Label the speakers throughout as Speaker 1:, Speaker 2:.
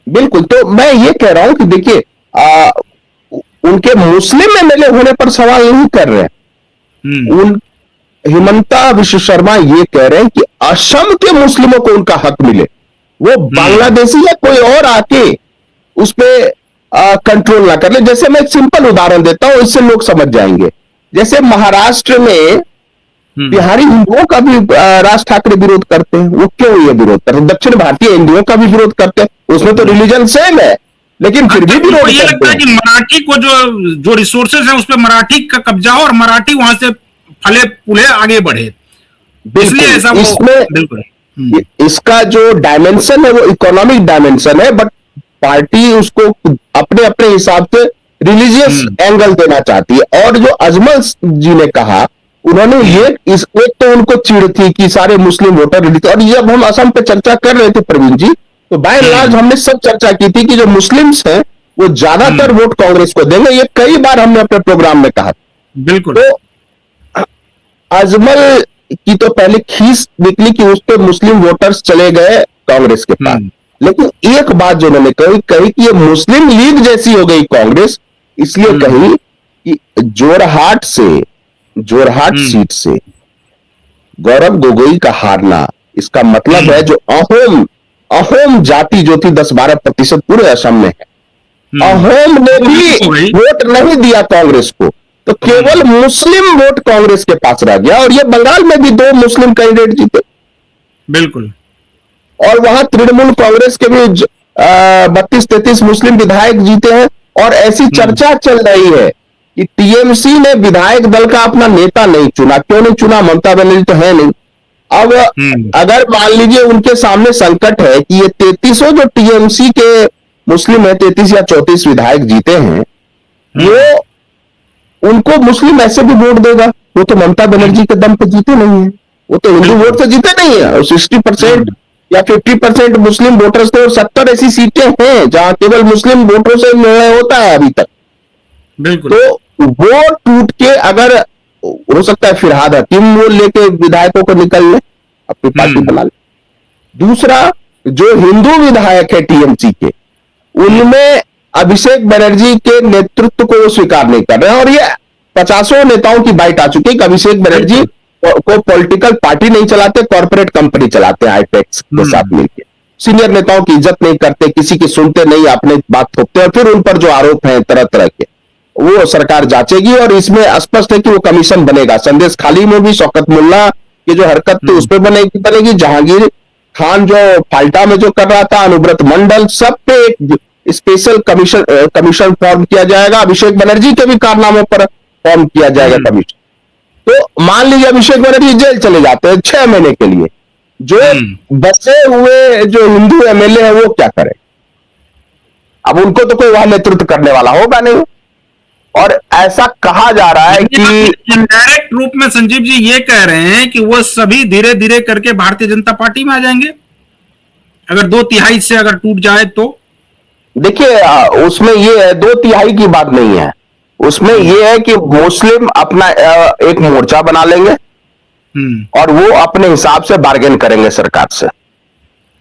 Speaker 1: बिल्कुल। तो मैं ये कह रहा हूं कि देखिए, उनके मुस्लिम एमएलए होने पर सवाल नहीं कर रहे
Speaker 2: हम्म।
Speaker 1: हैं। उन हिमंता विश्व शर्मा ये कह रहे हैं कि असम के मुस्लिमों को उनका हक मिले, वो
Speaker 2: हम्म।
Speaker 1: बांग्लादेशी या कोई और आके उस पे कंट्रोल ना कर ले। जैसे मैं एक सिंपल उदाहरण देता हूं, इससे लोग समझ जाएंगे। जैसे महाराष्ट्र में
Speaker 2: हम्म।
Speaker 1: बिहारी हिंदुओं का भी राज ठाकरे विरोध करते हैं। वो क्यों ये विरोध करते हैं? दक्षिण भारतीय हिंदुओं का भी विरोध करते हैं, उसमें तो रिलीजन सेम है, लेकिन फिर
Speaker 2: अच्छा,
Speaker 1: भी
Speaker 2: उनको
Speaker 1: विरोध
Speaker 2: ये
Speaker 1: करते
Speaker 2: लगता है
Speaker 1: हैं।
Speaker 2: कि मराठी को जो जो रिसोर्सेज है उस पर मराठी का कब्जा हो और मराठी वहां से फले फूले आगे बढ़े, इसलिए
Speaker 1: बिल्कुल।
Speaker 2: ऐसा वो।
Speaker 1: इसमें
Speaker 2: बिल्कुल।
Speaker 1: इसका जो डायमेंशन है वो इकोनॉमिक डायमेंशन है, बट पार्टी उसको अपने अपने हिसाब से रिलीजियस
Speaker 2: हम्म।
Speaker 1: एंगल देना चाहती है। और जो अजमल जी ने कहा, उन्होंने
Speaker 2: हम्म।
Speaker 1: ये इस एक तो उनको चिढ़ थी कि सारे मुस्लिम वोटर रिलीज, और जब हम असम पे चर्चा कर रहे थे प्रवीण जी, तो बाय एंड लार्ज
Speaker 2: हम्म।
Speaker 1: हमने सब चर्चा की थी कि जो मुस्लिम्स हैं वो ज्यादातर
Speaker 2: हम्म।
Speaker 1: वोट कांग्रेस को देंगे। ये कई बार हमने अपने प्रोग्राम में कहा।
Speaker 2: बिल्कुल।
Speaker 1: तो अजमल की तो पहले खीस निकली कि उस पे मुस्लिम वोटर्स चले गए कांग्रेस के पास।
Speaker 2: हम्म।
Speaker 1: लेकिन एक बात जो उन्होंने कही कि ये मुस्लिम लीग जैसी हो गई कांग्रेस, इसलिए
Speaker 2: हम्म।
Speaker 1: कही कि जोरहाट
Speaker 2: हम्म।
Speaker 1: सीट से गौरव गोगोई का हारना, इसका मतलब है
Speaker 2: हम्म।
Speaker 1: जो अहोम अहोम जाति जो थी 10-12% पूरे असम में है, अहोम ने
Speaker 2: वो
Speaker 1: भी
Speaker 2: लूप हो गई।
Speaker 1: वोट नहीं दिया कांग्रेस को। तो केवल
Speaker 2: हम्म।
Speaker 1: मुस्लिम वोट कांग्रेस के पास रह गया। और ये बंगाल में भी 2 मुस्लिम कैंडिडेट जीते,
Speaker 2: बिल्कुल।
Speaker 1: और वहां तृणमूल कांग्रेस के भी 32-33 मुस्लिम विधायक जीते हैं। और ऐसी
Speaker 2: हम्म।
Speaker 1: चर्चा चल रही है कि टीएमसी ने विधायक दल का अपना नेता नहीं चुना। क्यों नहीं चुना? ममता बनर्जी तो है नहीं। अब
Speaker 2: हम्म।
Speaker 1: अगर मान लीजिए उनके सामने संकट है कि ये 33 जो टीएमसी के मुस्लिम है, 33 या 34 विधायक जीते हैं,
Speaker 2: हम्म।
Speaker 1: वो उनको मुस्लिम ऐसे भी वोट देगा। वो तो ममता बनर्जी के दम पे जीते नहीं है, वो तो हिंदू
Speaker 2: बिल्कुल।
Speaker 1: वोट से जीते नहीं है। और 60%
Speaker 2: हम्म।
Speaker 1: या 50% मुस्लिम वोटर्स थे, और 70 ऐसी सीटें हैं जहां केवल मुस्लिम वोटरों से निर्णय होता है अभी तक।
Speaker 2: बिल्कुल।
Speaker 1: तो वो टूट के अगर हो सकता है फिरहाद हकीम वो लेके विधायकों को निकल ले, अपनी पार्टी
Speaker 2: हम्म।
Speaker 1: बना ले। दूसरा, जो हिंदू विधायक है टीएमसी के,
Speaker 2: हम्म।
Speaker 1: उनमें अभिषेक बनर्जी के नेतृत्व को वो स्वीकार नहीं कर रहे हैं। और ये 50 नेताओं की बाइट आ चुकी है कि अभिषेक बनर्जी
Speaker 2: बिल्कुल।
Speaker 1: को पॉलिटिकल पार्टी नहीं चलाते, कॉर्पोरेट कंपनी चलाते हैं हाईटेक्स के साथ
Speaker 2: हम्म।
Speaker 1: मिलकर। सीनियर नेताओं की इज्जत नहीं करते, किसी की सुनते नहीं, अपने बात थोपते। और फिर उन पर जो आरोप हैं तरह तरह के, वो सरकार जांचेगी। और इसमें स्पष्ट है कि वो कमीशन बनेगा। संदेश खाली में भी शौकत मुल्ला की जो हरकत थी उस
Speaker 2: हम्म।
Speaker 1: पर बनेगी। जहांगीर खान जो फाल्टा में जो कर रहा था, अनुव्रत मंडल, सब पे एक स्पेशल कमीशन फॉर्म किया जाएगा। अभिषेक बनर्जी के भी कारनामों पर फॉर्म किया जाएगा
Speaker 2: हम्म।
Speaker 1: कमीशन। तो मान लीजिए अभिषेक बनर्जी जेल चले जाते हैं 6 महीने के लिए, जो
Speaker 2: हम्म।
Speaker 1: बचे हुए जो हिंदू एमएलए हैं वो क्या करें? अब उनको तो कोई वहां नेतृत्व करने वाला होगा नहीं। और ऐसा कहा जा रहा है
Speaker 2: यानी आप
Speaker 1: कि
Speaker 2: इनडायरेक्ट रूप में संजीव जी ये कह रहे हैं कि वो सभी धीरे धीरे करके भारतीय जनता पार्टी में आ जाएंगे, अगर 2/3 से अगर टूट जाए तो।
Speaker 1: देखिए, उसमें ये है, 2/3 की बात नहीं है। उसमें
Speaker 2: हम्म।
Speaker 1: यह है कि मुस्लिम अपना एक मोर्चा बना लेंगे,
Speaker 2: हम्म।
Speaker 1: और वो अपने हिसाब से बार्गेन करेंगे सरकार से।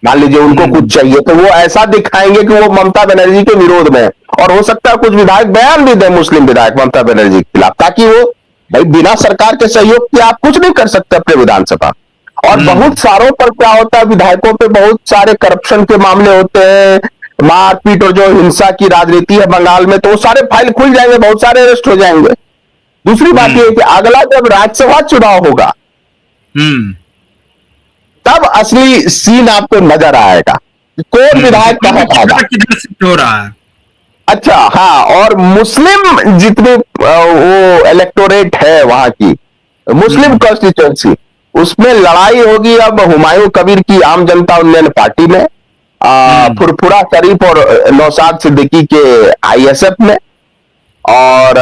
Speaker 1: मान लीजिए उनको कुछ चाहिए तो वो ऐसा दिखाएंगे कि वो ममता बनर्जी के विरोध में है। और हो सकता है कुछ विधायक बयान भी दे, मुस्लिम विधायक ममता बनर्जी के खिलाफ, ताकि वो, भाई बिना सरकार के सहयोग के आप कुछ नहीं कर सकते अपने विधानसभा। और बहुत सारों पर क्या होता है, विधायकों पे बहुत सारे करप्शन के मामले होते हैं, मारपीट और जो हिंसा की राजनीति है बंगाल में, तो वो सारे फाइल खुल जाएंगे, बहुत सारे अरेस्ट हो जाएंगे। दूसरी बात यह है कि अगला जब राज्यसभा चुनाव होगा,
Speaker 2: हम्म।
Speaker 1: तब असली सीन आपको नजर आएगा कि कौन विधायक कहां भागा।
Speaker 2: किधर शिफ्ट हो रहा है।
Speaker 1: अच्छा, हाँ। और मुस्लिम जितने वो इलेक्टोरेट है वहां की, मुस्लिम कॉन्स्टिट्यूंसी, उसमें लड़ाई होगी अब हुमायूं कबीर की आम जनता उन्नयन पार्टी में, फुरफुरा शरीफ और नौशाद सिद्दीकी के आईएसएफ में, और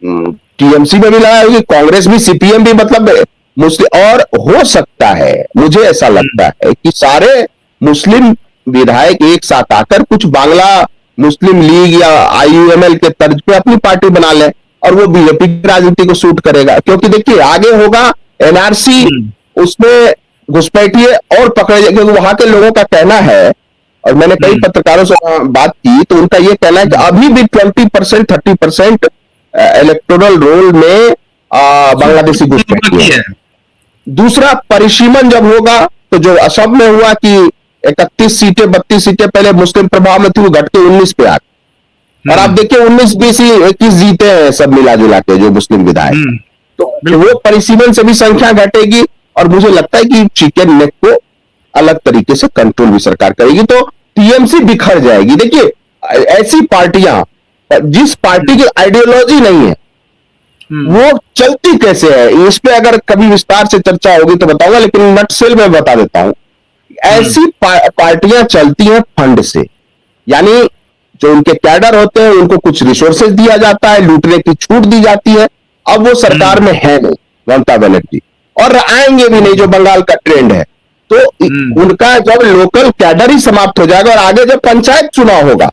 Speaker 1: टीएमसी में भी लड़ाई होगी, कांग्रेस भी, सीपीएम भी, मतलब मुस्लिम। और हो सकता है, मुझे ऐसा लगता है कि सारे मुस्लिम विधायक एक साथ आकर कुछ बांग्ला मुस्लिम लीग या आईयूएमएल के तर्ज पे अपनी पार्टी बना ले, और वो बीजेपी की राजनीति को सूट करेगा। क्योंकि देखिए आगे होगा एनआरसी, उसमें घुसपैठिए और पकड़े जाए, क्योंकि वहां के लोगों का कहना है, और मैंने कई पत्रकारों से बात की तो उनका ये कहना है कि अभी भी 20% 30% इलेक्टोरल रोल में बांग्लादेशी घुसपैठी है। दूसरा, परिसीमन जब होगा तो जो असम में हुआ कि 31 सीटें 32 सीटें पहले मुस्लिम प्रभाव में थी, वो घट के 19 पे आ गई। और आप देखिए 19 20 21 जीते हैं सब मिला जुला के जो मुस्लिम विधायक। तो वो परिसीमन से भी संख्या घटेगी और मुझे लगता है कि चिकन नेक को अलग तरीके से कंट्रोल भी सरकार करेगी, तो टीएमसी बिखर जाएगी। देखिए ऐसी पार्टियां, जिस पार्टी की आइडियोलॉजी नहीं है वो चलती कैसे है, इस पे अगर कभी विस्तार से चर्चा होगी तो बताऊंगा, लेकिन नटसेल में बता देता हूं। ऐसी पार्टियां चलती हैं फंड से, यानी जो उनके कैडर होते हैं उनको कुछ रिसोर्सेज दिया जाता है, लूटने की छूट दी जाती है। अब वो सरकार में है नहीं ममता बनर्जी, और आएंगे भी नहीं, जो बंगाल का ट्रेंड है। तो उनका जब लोकल कैडर ही समाप्त हो जाएगा और आगे जब पंचायत चुनाव होगा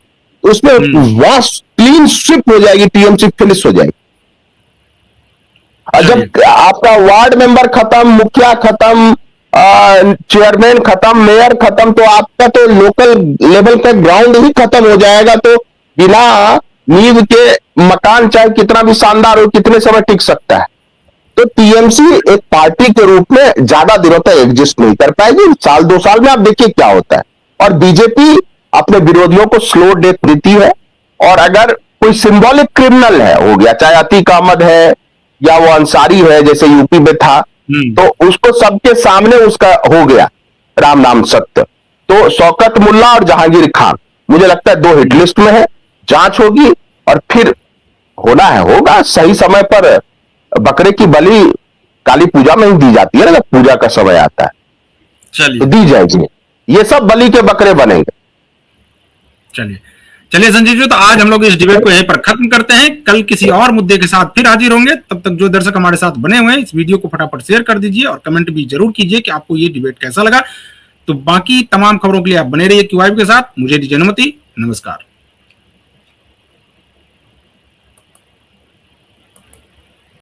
Speaker 1: तो उसमें वास्ट क्लीन स्विप हो जाएगी, टीएमसी फिनिश हो जाएगी। और जब आपका वार्ड मेंबर खत्म, मुखिया खत्म, चेयरमैन खत्म, मेयर खत्म, तो आपका तो लोकल लेवल का ग्राउंड ही खत्म हो जाएगा। तो बिना नींव के मकान चाहे कितना भी शानदार हो, कितने समय टिक सकता है। तो टीएमसी एक पार्टी के रूप में ज्यादा दिनों तक एग्जिस्ट नहीं कर पाएगी। साल 2 साल में आप देखिए क्या होता है। और बीजेपी अपने विरोधियों को स्लो डेथ देती है, और अगर कोई सिंबॉलिक क्रिमिनल है, हो गया चाहे अतीक अहमद है या वो अंसारी है जैसे यूपी में था, तो उसको सबके सामने उसका हो गया राम नाम सत्य। तो शौकत मुल्ला और जहांगीर खान मुझे लगता है 2 हिट लिस्ट में है, जांच होगी और फिर होना है होगा। सही समय पर बकरे की बलि काली पूजा में ही दी जाती है ना, जब पूजा का समय आता है
Speaker 2: चलिए
Speaker 1: तो दी जाएगी। ये सब बलि के बकरे बनेंगे।
Speaker 2: चलिए संजीव जी, तो आज हम लोग इस डिबेट को यहीं पर खत्म करते हैं। कल किसी और मुद्दे के साथ फिर हाजिर होंगे। तब तक जो दर्शक हमारे साथ बने हुए हैं, इस वीडियो को फटाफट शेयर कर दीजिए और कमेंट भी जरूर कीजिए कि आपको ये डिबेट कैसा लगा। तो बाकी तमाम खबरों के लिए आप बने रहिए क्यूआईबी के साथ। मुझे दीजिए अनुमति, नमस्कार।